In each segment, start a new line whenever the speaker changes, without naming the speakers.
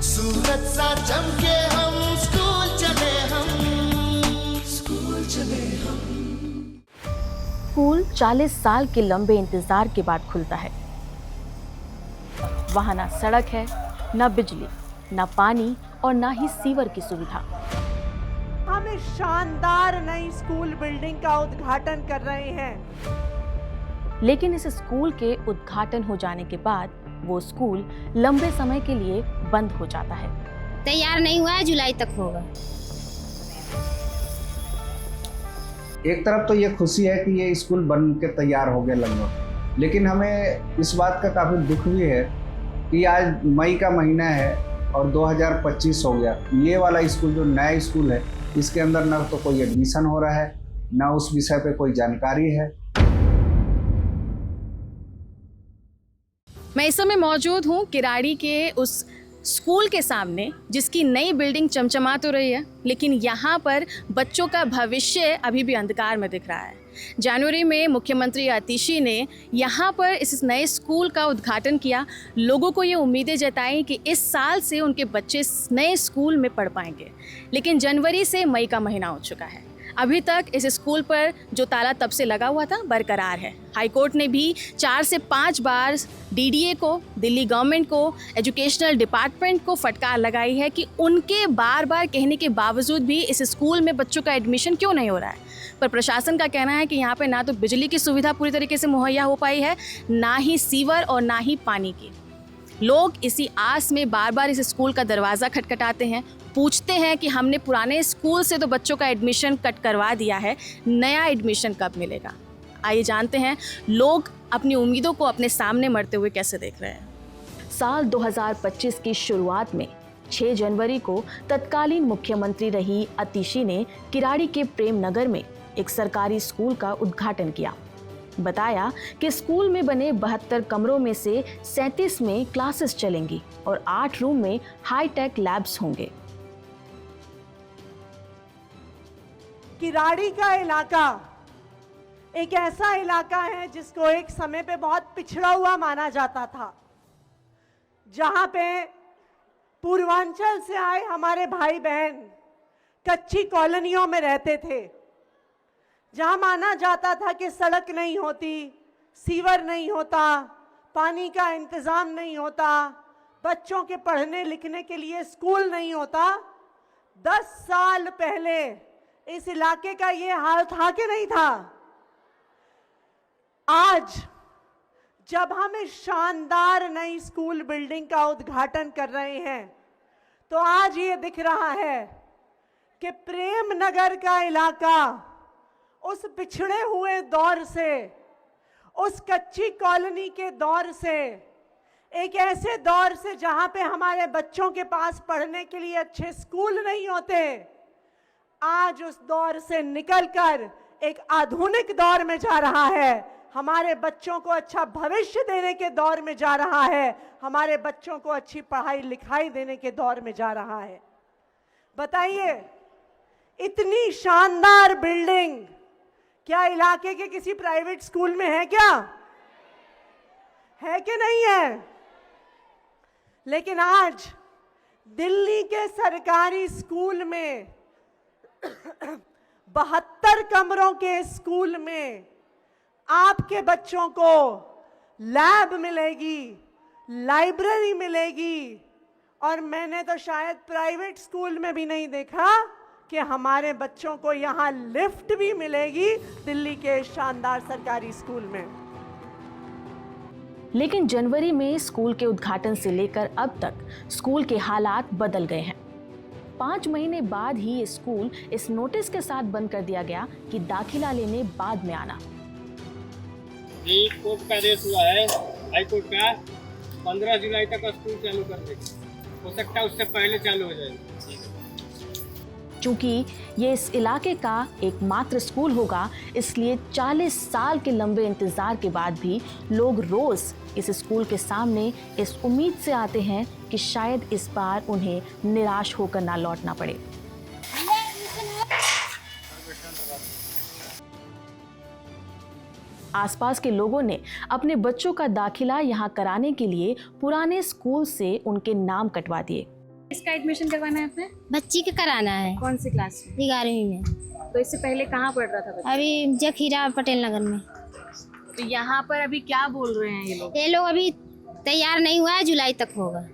सूरज सा चमके हम स्कूल चले हम।
स्कूल 40 साल के लंबे इंतजार के बाद खुलता है। वहाँ ना सड़क है, ना बिजली, ना पानी और ना ही सीवर की सुविधा।
हम इस शानदार नई स्कूल बिल्डिंग का उद्घाटन कर रहे हैं।
लेकिन इस स्कूल के उद्घाटन हो जाने के बाद वो स्कूल लंबे समय के लिए बंद हो जाता है।
तैयार नहीं हुआ है, जुलाई तक होगा।
एक तरफ तो ये खुशी है कि ये स्कूल बन के तैयार हो गया लगभग, लेकिन हमें इस बात का काफ़ी दुख भी है कि आज मई का महीना है और 2025 हो गया। ये वाला स्कूल जो नया स्कूल है, इसके अंदर ना तो कोई एडमिशन हो रहा है, ना उस विषय पे कोई जानकारी है।
मैं इस समय मौजूद हूँ किराड़ी के उस स्कूल के सामने, जिसकी नई बिल्डिंग चमचमा तो रही है, लेकिन यहाँ पर बच्चों का भविष्य अभी भी अंधकार में दिख रहा है। जनवरी में मुख्यमंत्री आतिशी ने यहाँ पर इस नए स्कूल का उद्घाटन किया। लोगों को ये उम्मीदें जताई कि इस साल से उनके बच्चे नए स्कूल में पढ़ पाएंगे, लेकिन जनवरी से मई का महीना हो चुका है। अभी तक इस स्कूल पर जो ताला तब से लगा हुआ था बरकरार है। हाईकोर्ट ने भी 4 से 5 बार डीडीए को, दिल्ली गवर्नमेंट को, एजुकेशनल डिपार्टमेंट को फटकार लगाई है कि उनके बार बार कहने के बावजूद भी इस स्कूल में बच्चों का एडमिशन क्यों नहीं हो रहा है। पर प्रशासन का कहना है कि यहाँ पे ना तो बिजली की सुविधा पूरी तरीके से मुहैया हो पाई है, ना ही सीवर और ना ही पानी की। लोग इसी आस में बार बार इस स्कूल का दरवाज़ा खटखटाते हैं, पूछते हैं कि हमने पुराने स्कूल से तो बच्चों का एडमिशन कट करवा दिया है, नया एडमिशन कब मिलेगा। आइए जानते हैं लोग अपनी उम्मीदों को अपने सामने मरते हुए कैसे देख रहे हैं। साल 2025 की शुरुआत में 6 जनवरी को तत्कालीन मुख्यमंत्री रही आतिशी ने किराड़ी के प्रेम नगर में एक सरकारी स्कूल का उद्घाटन किया। बताया कि स्कूल में बने 72 कमरों में से 37 में क्लासेस चलेंगी और 8 रूम में हाईटेक लैब्स होंगे।
किराड़ी का इलाका एक ऐसा इलाका है जिसको एक समय पे बहुत पिछड़ा हुआ माना जाता था, जहां पे पूर्वांचल से आए हमारे भाई बहन कच्ची कॉलोनियों में रहते थे, जहां माना जाता था कि सड़क नहीं होती, सीवर नहीं होता, पानी का इंतजाम नहीं होता, बच्चों के पढ़ने लिखने के लिए स्कूल नहीं होता। 10 साल पहले इस इलाके का ये हाल था कि नहीं था? आज जब हम इस शानदार नई स्कूल बिल्डिंग का उद्घाटन कर रहे हैं, तो आज ये दिख रहा है कि प्रेम नगर का इलाका उस पिछड़े हुए दौर से, उस कच्ची कॉलोनी के दौर से, एक ऐसे दौर से जहां पे हमारे बच्चों के पास पढ़ने के लिए अच्छे स्कूल नहीं होते, आज उस दौर से निकलकर एक आधुनिक दौर में जा रहा है। हमारे बच्चों को अच्छा भविष्य देने के दौर में जा रहा है, हमारे बच्चों को अच्छी पढ़ाई लिखाई देने के दौर में जा रहा है। बताइए, इतनी शानदार बिल्डिंग क्या इलाके के किसी प्राइवेट स्कूल में है? क्या है कि नहीं है? लेकिन आज दिल्ली के सरकारी स्कूल में 72 कमरों के स्कूल में आपके बच्चों को लैब मिलेगी, लाइब्रेरी मिलेगी, और मैंने तो शायद प्राइवेट स्कूल में भी नहीं देखा कि हमारे बच्चों को यहाँ लिफ्ट भी मिलेगी दिल्ली के शानदार सरकारी स्कूल में।
लेकिन जनवरी में स्कूल के उद्घाटन से लेकर अब तक स्कूल के हालात बदल गए हैं। 5 महीने बाद ही ये स्कूल इस नोटिस के साथ बंद कर दिया गया कि दाखिला लेने बाद में आना।
कोर्ट का आदेश हुआ है हाईकोर्ट का, 15 जुलाई तक स्कूल चालू कर देगा, हो सकता है उससे पहले चालू हो जाएगा।
चूंकि ये इस इलाके का एकमात्र स्कूल होगा, इसलिए 40 साल के लंबे इंतजार के बाद भी लोग रोज इस स्कूल के सामने इस उम्मीद से आते हैं कि शायद इस बार उन्हें निराश होकर ना लौटना पड़े। आसपास के लोगों ने अपने बच्चों का दाखिला यहाँ कराने के लिए पुराने स्कूल से उनके नाम कटवा दिए। इसका एडमिशन करवाना है आपने?
बच्ची के कराना है
कौन सी क्लास में?
11वीं में।
तो इससे पहले कहाँ पढ़ रहा था बच्चा?
अभी जखीरा पटेल नगर में।
तो यहाँ पर अभी क्या बोल रहे हैं ये लोग?
ये लोग अभी तैयार नहीं हुआ है, जुलाई तक होगा।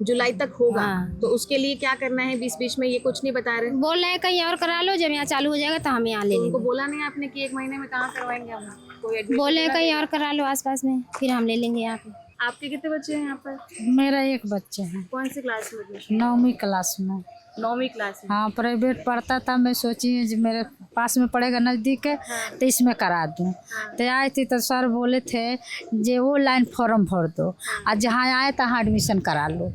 जुलाई तक होगा।
हाँ।
तो उसके लिए क्या करना है? बीच बीच में ये कुछ नहीं बता रहे।
बोल रहे हैं कहीं और करा लो, जब यहाँ चालू हो जाएगा तो हम यहाँ ले
तो उनको
लेंगे।
बोला नहीं आपने कि 1 महीने में कहाँ करवाएंगे हम? कोई एडमिशन
बोले हैं
करा
कहीं
देगा?
और करा लो आसपास में, फिर हम ले लेंगे यहाँ पे।
आपके कितने बच्चे हैं यहाँ पर?
मेरा एक बच्चा है,
कौन सी क्लास में एडमिशन?
9वीं क्लास में।
9वीं क्लास में।
हाँ, प्राइवेट पढ़ता था। मैं सोची जो मेरे पास में पड़ेगा, नज़दीक है, तो इसमें करा दूँ। तो आई थी तो सर बोले थे जे वो लाइन फॉर्म भर दो, और जहाँ आए तहाँ एडमिशन करा लो,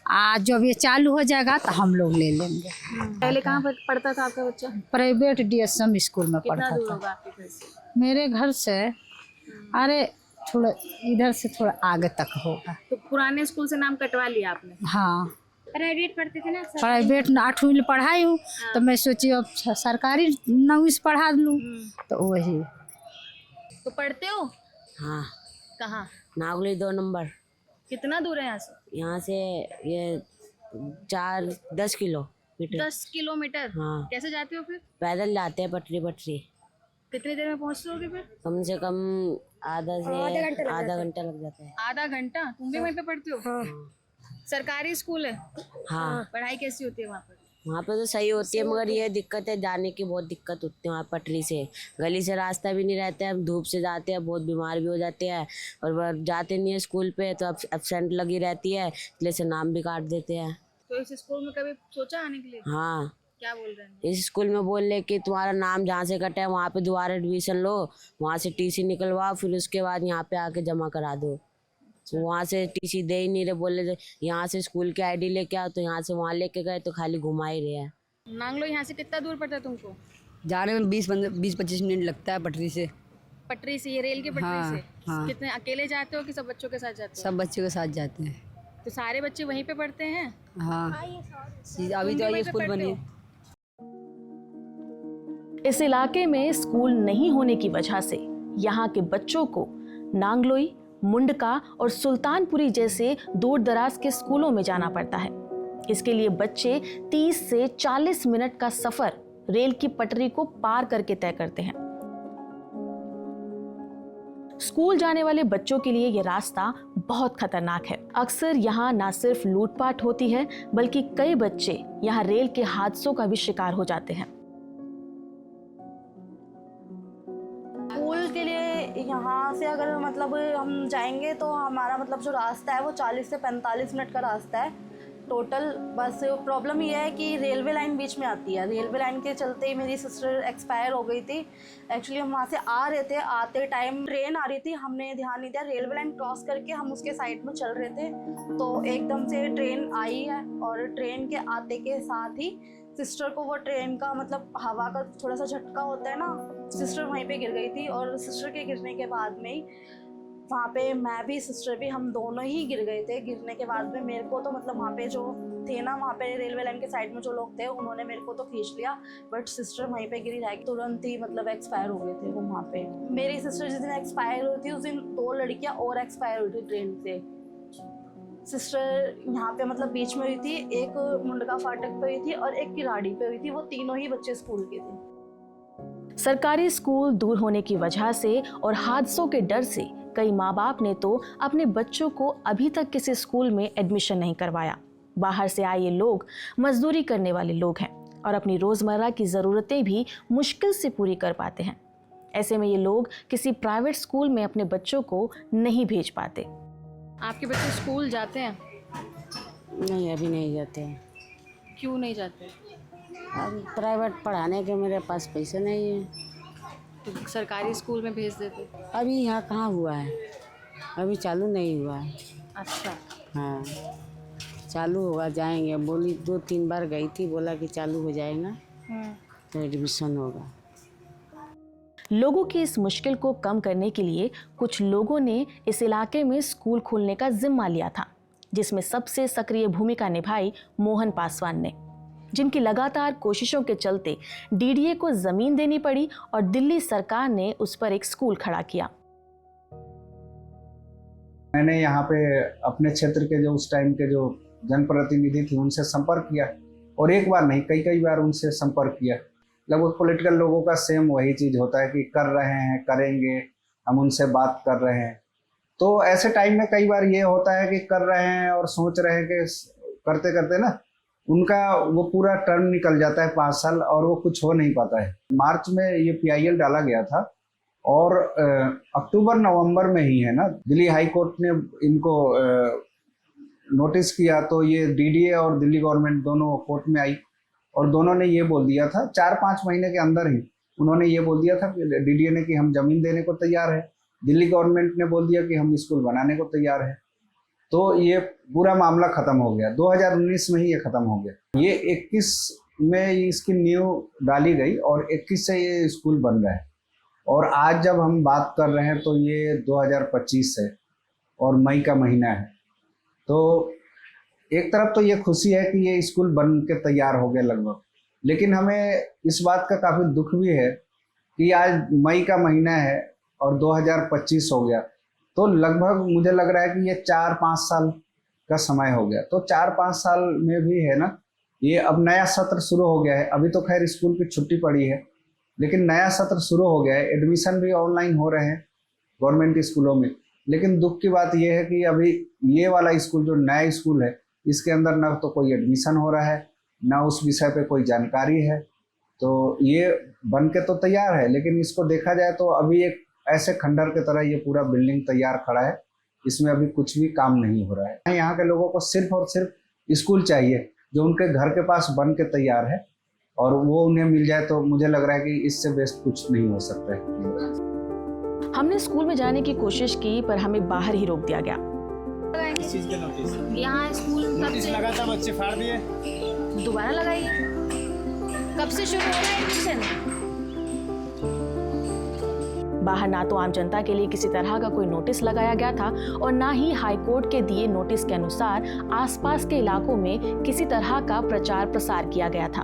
आज जब ये चालू हो जाएगा तो हम लोग ले लेंगे।
पहले कहाँ पर पढ़ता था आपका बच्चा?
प्राइवेट DSM स्कूल में
कितना
पढ़ता
दूर
था।
होगा आपके घर से?
मेरे घर से अरे थोड़ा इधर से थोड़ा आगे तक होगा।
तो पुराने स्कूल से नाम कटवा लिया आपने?
हाँ,
प्राइवेट पढ़ते थे ना सर।
प्राइवेट 8वीं में पढ़ाई हूँ, तो मैं सोची अब सरकारी 9वीं से पढ़ा लूँ, तो वही।
तो पढ़ते हो?
हाँ,
कहाँ?
नागली 2 नंबर।
कितना दूर है यहाँ से?
यहाँ से ये 10 किलोमीटर।
10 किलोमीटर।
हाँ।
कैसे जाते हो फिर?
पैदल जाते हैं, पटरी पटरी।
कितनी देर में पहुँचते होगे फिर?
कम से कम आधा घंटा लग जाता है।
आधा घंटा? तुम भी वहीं पे पढ़ते हो? हाँ। सरकारी स्कूल है?
हाँ,
पढ़ाई कैसी होती है वहाँ पर?
वहाँ पे तो सही होती है, मगर ये दिक्कत है, जाने की बहुत दिक्कत होती है वहाँ पटरी से। गली से रास्ता भी नहीं रहता है, हम धूप से जाते हैं, बहुत बीमार भी हो जाते हैं, और वह जाते नहीं है स्कूल पे तो एब्सेंट लगी रहती है, इसलिए से नाम भी काट देते हैं।
तो इस स्कूल में कभी सोचा आने के लिए?
हाँ,
क्या बोल रहे हैं?
इस स्कूल में बोल रहे कि तुम्हारा नाम जहाँ से कटा है वहाँ पे दोबारा एडमिशन लो, वहाँ से TC निकलवाओ, फिर उसके बाद यहाँ पे आके जमा करा दो। तो वहाँ से TC दे ही नहीं रहे, बोले यहाँ से स्कूल की ID लेके आओ, तो यहाँ से वहाँ लेके गए तो खाली घुमा ही रहे हैं।
नांगलो यहाँ से कितना दूर पड़ता है तुमको?
जाने में 20-25 मिनट लगता है पटरी से।
पटरी से? ये रेल की पटरी
हाँ,
से?
हाँ।
कितने अकेले जाते हो कि सब बच्चों के साथ जाते हो?
सब बच्चों के साथ जाते हैं।
तो सारे बच्चे वहीं पे पढ़ते हैं?
हाँ, अभी तो ये स्कूल बनी है।
इस इलाके में स्कूल नहीं होने की वजह से यहाँ के बच्चों को नांगलोई, मुंडका और सुल्तानपुरी जैसे दूर दराज के स्कूलों में जाना पड़ता है। इसके लिए बच्चे 30 से 40 मिनट का सफर रेल की पटरी को पार करके तय करते हैं। स्कूल जाने वाले बच्चों के लिए यह रास्ता बहुत खतरनाक है। अक्सर यहाँ न सिर्फ लूटपाट होती है, बल्कि कई बच्चे यहाँ रेल के हादसों का भी शिकार हो जाते हैं।
स्कूल के लिए यहाँ से अगर मतलब हम जाएंगे तो हमारा मतलब जो रास्ता है वो 40 से 45 मिनट का रास्ता है टोटल। बस प्रॉब्लम ये है कि रेलवे लाइन बीच में आती है। रेलवे लाइन के चलते ही मेरी सिस्टर एक्सपायर हो गई थी। एक्चुअली हम वहाँ से आ रहे थे, आते टाइम ट्रेन आ रही थी, हमने ध्यान नहीं दिया, रेलवे लाइन क्रॉस करके हम उसके साइड में चल रहे थे तो एकदम से ट्रेन आई है, और ट्रेन के आते के साथ ही सिस्टर को वो ट्रेन का मतलब हवा का थोड़ा सा झटका होता है ना, सिस्टर वहीं पे गिर गई थी। और सिस्टर के गिरने के बाद में ही वहाँ पे मैं भी सिस्टर भी हम दोनों ही गिर गए थे। गिरने के बाद में मेरे को तो मतलब वहाँ पे जो थे ना, वहाँ पे रेलवे लाइन के साइड में जो लोग थे उन्होंने मेरे को तो खींच लिया, बट सिस्टर वहीं पे गिरी रह गई, तुरंत ही मतलब एक्सपायर हो गए थे वो वहाँ पे। मेरी सिस्टर जिस दिन एक्सपायर हुई थी उस दिन 2 लड़कियाँ और एक्सपायर हुई थी ट्रेन से। सिस्टर यहाँ पे मतलब बीच में हुई थी, एक मुंडका फाटक पे हुई थी और एक किराड़ी पे हुई थी। वो तीनों ही बच्चे स्कूल के थे।
सरकारी स्कूल दूर होने की वजह से और हादसों के डर से कई माँ बाप ने तो अपने बच्चों को अभी तक किसी स्कूल में एडमिशन नहीं करवाया। बाहर से आए ये लोग मजदूरी करने वाले लोग हैं और अपनी रोज़मर्रा की ज़रूरतें भी मुश्किल से पूरी कर पाते हैं। ऐसे में ये लोग किसी प्राइवेट स्कूल में अपने बच्चों को नहीं भेज पाते। आपके बच्चे स्कूल जाते हैं?
नहीं, अभी नहीं जाते हैं।
क्यों नहीं जाते?
अब प्राइवेट पढ़ाने के मेरे पास पैसे नहीं है।
तो सरकारी स्कूल में भेज देते?
अभी यहाँ कहाँ हुआ है, अभी चालू नहीं हुआ है।
अच्छा।
हाँ, चालू होगा, जाएंगे। बोली 2-3 बार गई थी, बोला कि चालू हो जाएगा तो एडमिशन होगा।
लोगों की इस मुश्किल को कम करने के लिए कुछ लोगों ने इस इलाके में स्कूल खोलने का जिम्मा लिया था, जिसमें सबसे सक्रिय भूमिका निभाई मोहन पासवान ने, जिनकी लगातार कोशिशों के चलते DDA को जमीन देनी पड़ी और दिल्ली सरकार ने उस पर एक स्कूल खड़ा किया।
मैंने यहाँ पे अपने क्षेत्र के जो उस टाइम के जो जनप्रतिनिधि थी उनसे संपर्क किया, और एक बार नहीं कई कई बार उनसे संपर्क किया। लगभग पॉलिटिकल लोगों का सेम वही चीज़ होता है कि कर रहे हैं, करेंगे, हम उनसे बात कर रहे हैं। तो ऐसे टाइम में कई बार ये होता है कि कर रहे हैं और सोच रहे हैं कि करते करते ना उनका वो पूरा टर्म निकल जाता है 5 साल और वो कुछ हो नहीं पाता है। मार्च में ये PIL डाला गया था और अक्टूबर नवंबर में ही है ना दिल्ली हाई कोर्ट ने इनको नोटिस किया, तो ये DDA और दिल्ली गवर्नमेंट दोनों कोर्ट में आई और दोनों ने ये बोल दिया था 4-5 महीने के अंदर ही उन्होंने ये बोल दिया था कि DDA ने कि हम ज़मीन देने को तैयार है, दिल्ली गवर्नमेंट ने बोल दिया कि हम स्कूल बनाने को तैयार है। तो ये पूरा मामला ख़त्म हो गया, 2019 में ही ये ख़त्म हो गया। ये 21 में इसकी नींव डाली गई और 21 से ये स्कूल बन रहा है, और आज जब हम बात कर रहे हैं तो ये 2025 है और मई का महीना है। तो एक तरफ तो ये खुशी है कि ये स्कूल बन के तैयार हो गया लगभग, लेकिन हमें इस बात का काफ़ी दुख भी है कि आज मई का महीना है और 2025 हो गया, तो लगभग मुझे लग रहा है कि ये 4-5 साल का समय हो गया। तो 4-5 साल में भी है ना, ये अब नया सत्र शुरू हो गया है। अभी तो खैर स्कूल की छुट्टी पड़ी है, लेकिन नया सत्र शुरू हो गया है। एडमिशन भी ऑनलाइन हो रहे हैं गवर्नमेंट स्कूलों में, लेकिन दुख की बात यह है कि अभी ये वाला स्कूल जो नया स्कूल है इसके अंदर ना तो कोई एडमिशन हो रहा है, ना उस विषय पे कोई जानकारी है। तो ये बन के तो तैयार है, लेकिन इसको देखा जाए तो अभी एक ऐसे खंडर की तरह ये पूरा बिल्डिंग तैयार खड़ा है, इसमें अभी कुछ भी काम नहीं हो रहा है। यहाँ के लोगों को सिर्फ और सिर्फ स्कूल चाहिए जो उनके घर के पास बन के तैयार है, और वो उन्हें मिल जाए तो मुझे लग रहा है कि इससे बेस्ट कुछ नहीं हो सकता है।
हमने स्कूल में जाने की कोशिश की पर हमें बाहर ही रोक दिया गया।
किस चीज का नोटिस?
यहाँ स्कूल कब
नोटिस
से
लगा था, बच्चे फाड़ दिए।
दोबारा लगाइए, कब से शुरू हो रहा है एडमिशन? बाहर ना तो आम जनता के लिए किसी तरह का कोई नोटिस लगाया गया था और ना ही हाई कोर्ट के दिए नोटिस के अनुसार आसपास के इलाकों में किसी तरह का प्रचार प्रसार किया गया था।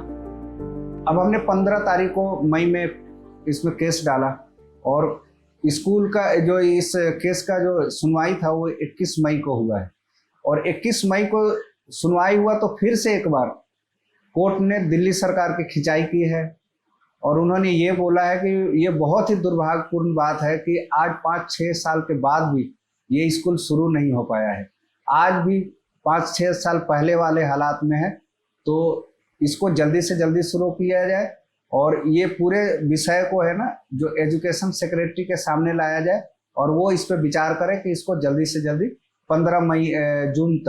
अब हमने 15 तारीख को मई में इसमें केस डाला और स्कूल का जो इस केस का जो सुनवाई था वो 21 मई को हुआ है, और 21 मई को सुनवाई हुआ तो फिर से एक बार कोर्ट ने दिल्ली सरकार की खिंचाई की है और उन्होंने ये बोला है कि ये बहुत ही दुर्भाग्यपूर्ण बात है कि आज 5-6 साल के बाद भी ये स्कूल शुरू नहीं हो पाया है। आज भी 5-6 साल पहले वाले हालात में है, तो इसको जल्दी से जल्दी शुरू किया जाए और ये पूरे विषय को है ना जो एजुकेशन सेक्रेटरी के सामने लाया जाए और वो इस पर विचार करे कि इसको जल्दी से जल्दी 15 जुलाई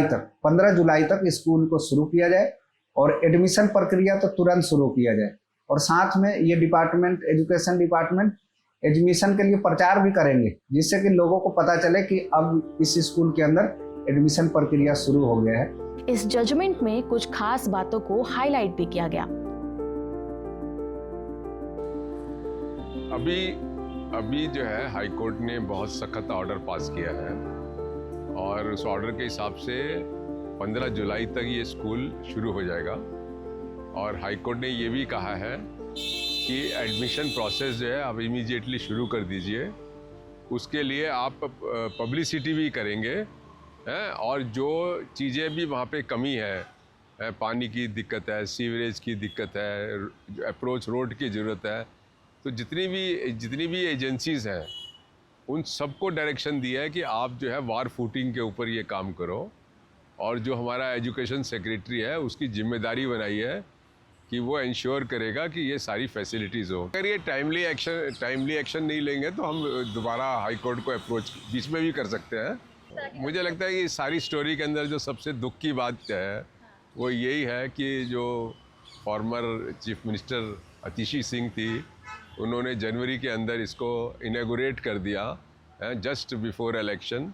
तक 15 जुलाई तक स्कूल को शुरू किया जाए और एडमिशन प्रक्रिया तो तुरंत शुरू किया जाए, और साथ में ये डिपार्टमेंट एजुकेशन डिपार्टमेंट एडमिशन के लिए प्रचार भी करेंगे जिससे कि लोगों को पता चले कि अब इस स्कूल के अंदर एडमिशन प्रक्रिया शुरू हो गया है।
इस जजमेंट में कुछ खास बातों को हाईलाइट भी किया गया।
अभी जो है हाई कोर्ट ने बहुत सख्त ऑर्डर पास किया है और उस ऑर्डर के हिसाब से 15 जुलाई तक ये स्कूल शुरू हो जाएगा, और हाई कोर्ट ने ये भी कहा है कि एडमिशन प्रोसेस जो है आप इमीडिएटली शुरू कर दीजिए, उसके लिए आप पब्लिसिटी भी करेंगे हैं, और जो चीज़ें भी वहाँ पे कमी है, पानी की दिक्कत है, सीवरेज की दिक्कत है, अप्रोच रोड की ज़रूरत है, तो जितनी भी एजेंसीज़ हैं उन सबको डायरेक्शन दिया है कि आप जो है वार फूटिंग के ऊपर ये काम करो, और जो हमारा एजुकेशन सेक्रेटरी है उसकी जिम्मेदारी बनाई है कि वो इंश्योर करेगा कि ये सारी फैसिलिटीज़ हो। अगर ये टाइमली एक्शन नहीं लेंगे तो हम दोबारा हाई कोर्ट को अप्रोच बीच में भी कर सकते हैं। मुझे लगता है कि सारी स्टोरी के अंदर जो सबसे दुख की बात है वो यही है कि जो former chief minister Atishi Singh थी, उन्होंने जनवरी के अंदर इसको इनॉग्रेट कर दिया जस्ट बिफोर इलेक्शन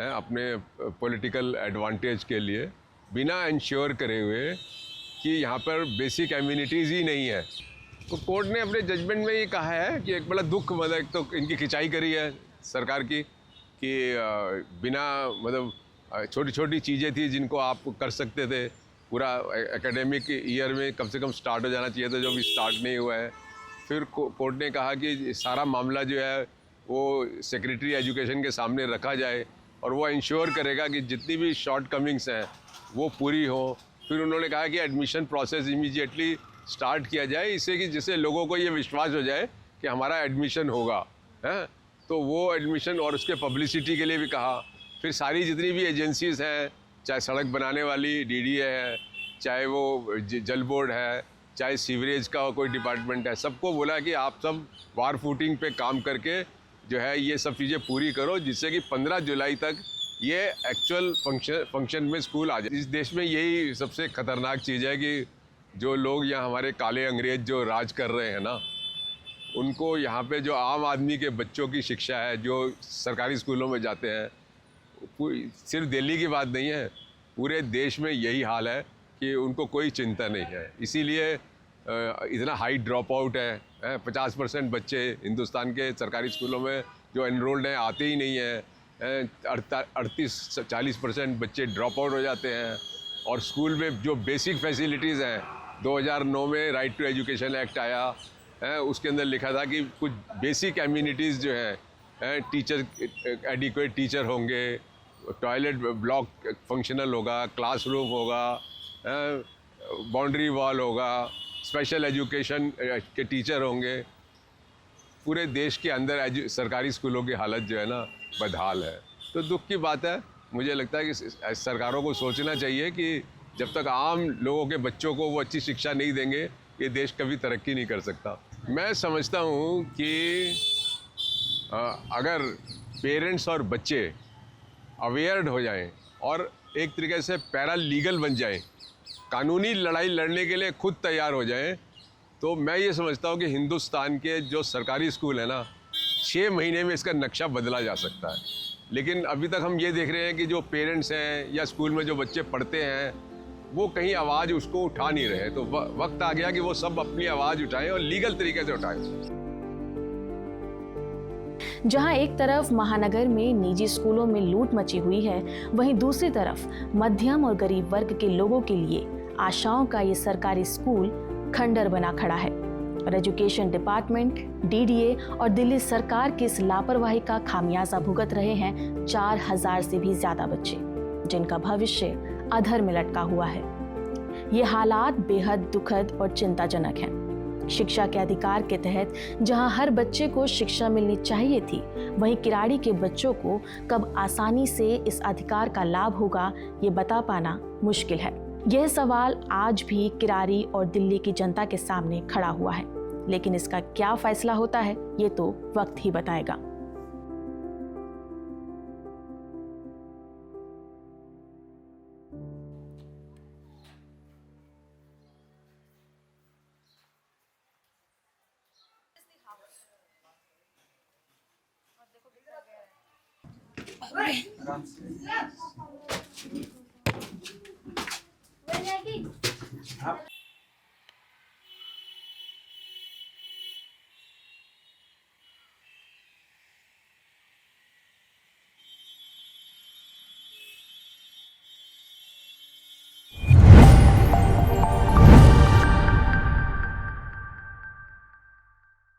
अपने पॉलिटिकल एडवांटेज के लिए, बिना इंश्योर करे हुए कि यहाँ पर बेसिक एम्यूनिटीज़ ही नहीं है। तो कोर्ट ने अपने जजमेंट में ये कहा है कि एक बड़ा दुख, मतलब एक तो इनकी खिंचाई करी है सरकार की कि बिना मतलब छोटी छोटी चीज़ें थी जिनको आप कर सकते थे, पूरा एकेडमिक ईयर में कम से कम स्टार्ट हो जाना चाहिए था, जो भी स्टार्ट नहीं हुआ है। फिर कोर्ट ने कहा कि सारा मामला जो है वो सेक्रेटरी एजुकेशन के सामने रखा जाए और वो इंश्योर करेगा कि जितनी भी शॉर्ट कमिंग्स हैं वो पूरी हो। फिर उन्होंने कहा कि एडमिशन प्रोसेस इमीडिएटली स्टार्ट किया जाए, इससे कि जिससे लोगों को ये विश्वास हो जाए कि हमारा एडमिशन होगा, है। तो वो एडमिशन और उसके पब्लिसिटी के लिए भी कहा। फिर सारी जितनी भी एजेंसीज़ हैं, चाहे सड़क बनाने वाली डीडीए है, चाहे वो जल बोर्ड है, चाहे सीवरेज का कोई डिपार्टमेंट है, सबको बोला कि आप सब वार फूटिंग पे काम करके जो है ये सब चीज़ें पूरी करो, जिससे कि 15 जुलाई तक ये एक्चुअल फंक्शन में स्कूल आ जाए। इस देश में यही सबसे ख़तरनाक चीज़ है कि जो लोग यहाँ हमारे काले अंग्रेज जो राज कर रहे हैं ना, उनको यहाँ पे जो आम आदमी के बच्चों की शिक्षा है, जो सरकारी स्कूलों में जाते हैं, सिर्फ दिल्ली की बात नहीं है, पूरे देश में यही हाल है कि उनको कोई चिंता नहीं है। इसीलिए इतना हाई ड्रॉप आउट है। 50% बच्चे हिंदुस्तान के सरकारी स्कूलों में जो एनरोल्ड हैं आते ही नहीं हैं। 38-40% बच्चे ड्रॉप आउट हो जाते हैं। और स्कूल में जो बेसिक फैसिलिटीज़ हैं, 2009 में राइट टू एजुकेशन एक्ट आया है, उसके अंदर लिखा था कि कुछ बेसिक एम्यूनिटीज़ जो हैं, टीचर एडिक्वेट टीचर होंगे, टॉयलेट ब्लॉक फंक्शनल होगा, क्लासरूम होगा, बाउंड्री वॉल होगा, स्पेशल एजुकेशन के टीचर होंगे। पूरे देश के अंदर सरकारी स्कूलों की हालत जो है ना बदहाल है। तो दुख की बात है। मुझे लगता है कि सरकारों को सोचना चाहिए कि जब तक आम लोगों के बच्चों को वो अच्छी शिक्षा नहीं देंगे, ये देश कभी तरक्की नहीं कर सकता। मैं समझता हूँ कि अगर पेरेंट्स और बच्चे अवेयर्ड हो जाएं और एक तरीके से पैरा लीगल बन जाएं, कानूनी लड़ाई लड़ने के लिए खुद तैयार हो जाएं, तो मैं ये समझता हूँ कि हिंदुस्तान के जो सरकारी स्कूल है ना, 6 महीने में इसका नक्शा बदला जा सकता है। लेकिन अभी तक हम ये देख रहे हैं कि जो पेरेंट्स हैं या स्कूल में जो बच्चे पढ़ते हैं, वो कहीं आवाज़ उसको उठा नहीं रहे। तो वक्त आ गया कि वो सब अपनी आवाज़ उठाएं और लीगल तरीके से उठाएं।
जहां एक तरफ महानगर में निजी स्कूलों में लूट मची हुई है, वहीं दूसरी तरफ मध्यम और गरीब वर्ग के लोगों के लिए आशाओं का ये सरकारी स्कूल खंडर बना खड़ा है। और एजुकेशन डिपार्टमेंट, डीडीए और दिल्ली सरकार की इस लापरवाही का खामियाजा भुगत रहे हैं 4000 से भी ज्यादा बच्चे, जिनका भविष्य अधर में लटका हुआ है। ये हालात बेहद दुखद और चिंताजनक हैं। शिक्षा के अधिकार के तहत जहां हर बच्चे को शिक्षा मिलनी चाहिए थी, वहीं किराड़ी के बच्चों को कब आसानी से इस अधिकार का लाभ होगा, ये बता पाना मुश्किल है। यह सवाल आज भी किराड़ी और दिल्ली की जनता के सामने खड़ा हुआ है, लेकिन इसका क्या फैसला होता है, ये तो वक्त ही बताएगा।